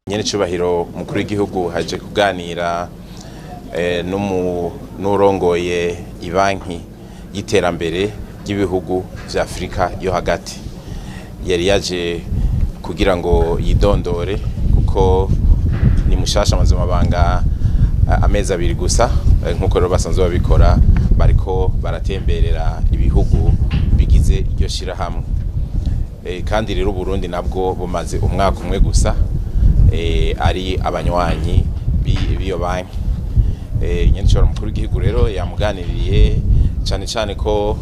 Nyene cubahiro mukuru w'igihugu haje kuganira n'urongoye ibanki y'iterambere ry'ibihugu vya Afrika yo hagati. Yari yaje kugira ngo yidondore kuko ni mushasha amazimabanga amezi abiri gusa, nkuko rero basanzwe babikora, bariko baratemberera ibihugu bigize iryo shirahamwe. Kandi rero Burundi nabwo bumaze umwaka umwe gusa ari abanywanyi b'iyo banki. Nyenicubahiro mukuru w'igihugu rero yamuganiriye cane ko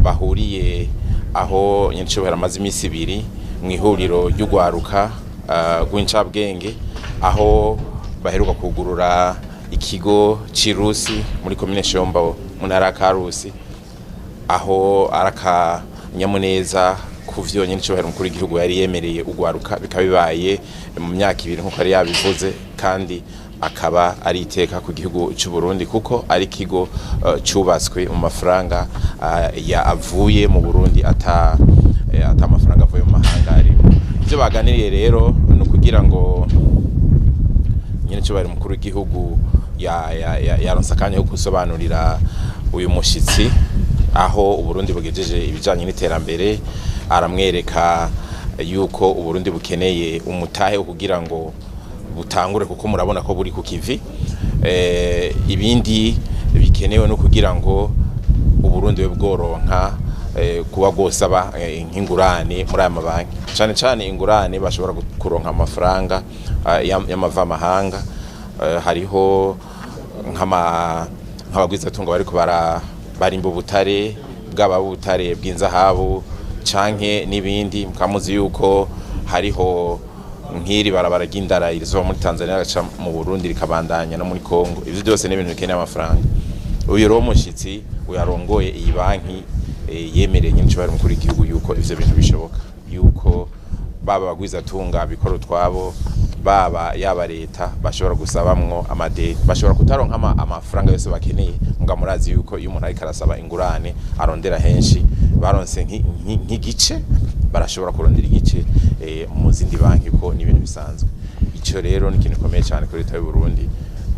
bahuriye aho nyenicubahiro amaze imisi ibiri mw'ihuriro ry'ugwaruka rw'incabwenge, aho baheruka kugurura ikigo c'Irusi muri komine Shombo mu ntara ya Karusi, aho arakanyamuneza kuvyo nyenicubahiro mukuru w'igihugu yari yemereye ugwaruka, bikaba bibaye mu myaka ibiri nkuko ari yabivuze, kandi akaba ari iteka ku gihugu c'u Burundi kuko ari ikigo cubatswe mu mafaranga avuye mu Burundi ata amafaranga avuye mu mahanga arimo. Ivyo baganiriye rero ni ukugira ngo nyenicubahiro mukuru w'igihugu yaronse akanya ko gusobanurira uyu mushitsi aho Uburundi bugejeje ibijanye n'iterambere. Aramwereka yuko Uburundi bukeneye umutahe wo kugira ngo butangure, kuko murabona ko buri ku kivi. Ibindi bikenewe no kugira ngo Uburundi bworonka kuba bwosaba nk'ingurane muri aya mabanki, cane ingurane bashobora kuronka amafaranga y'amavamahanga. Hariho nk'abagwizatunga bariko barimba ubutare, bwaba ubutare bw'inzahabu canke n'ibindi. Mukamuzi yuko hariho nk'iri barabara ry'indara rizova muri Tanzania gaca mu Burundi rikabandanya no muri Kongo. Ivyo byose ni ibintu bikeneye amafaranga. Uyu rero mushitsi uyarongoye iyi banki yemereye nyenicubahiro mukuru w'igihugu yuko ivyo bintu bishoboka, yuko baba bagwizatunga bikora utwabo, baba yaba leta bashobora gusabamwo amadeni, bashobora kutaronka amafaranga yose bakeneye. Muga murazi yuko iyo umuntu ariko arasaba ingurane arondera henshi, baronse nk'igice barashobora kurondera igice mu zindi banki, ko ni ibintu bisanzwe. Ico rero ni ikintu gikomeye cyane kuri leta y'u Burundi,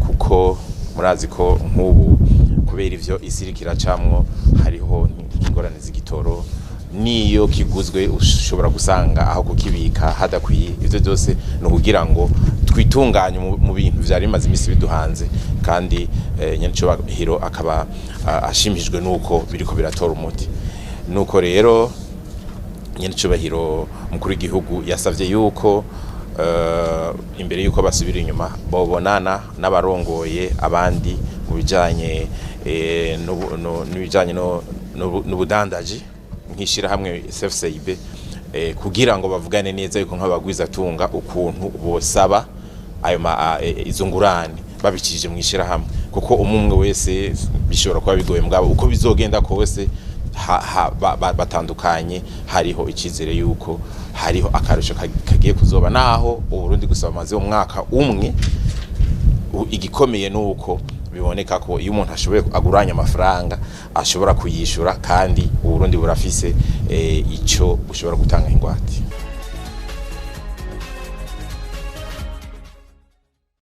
kuko murazi ko nk'ubu kubera ivyo isi iriko iracamwo hariho ingorane z'igitoro, niyo kiguzwe ushobora gusanga aho kukibika hadakwiye. Ivyo byose no kugira ngo twitunganye mu bintu vyari bimaze imisi biduhanze, kandi nyenicubahiro akaba ashimishijwe nuko biriko biratora umuti. Nuko rero nyenicubahiro mukuru w'igihugu yasavye yuko imbere yuko basubira inyuma bobonana n'abarongoye abandi mu bijanye n'ubudandaji nk'ishirahamwe CFCIB, kugira ngo bavugane neza yuko nk'abagwizatunga ukuntu bosaba ayo izo ngurane babicishije mu ishirahamwe, kuko umwe wese bishobora kuba bigoye, mugabo uko bizogenda kose batandukanye hariho icizere yuko hariho akarusho kagiye kuzoba, naho Uburundi gusaba amaze umwaka umwe. Igikomeye nuko biboneka ko iyo umuntu ashoboye aguranya amafaranga ashobora kuyishura, kandi Uburundi burafise ico bushobora gutanga ingwate.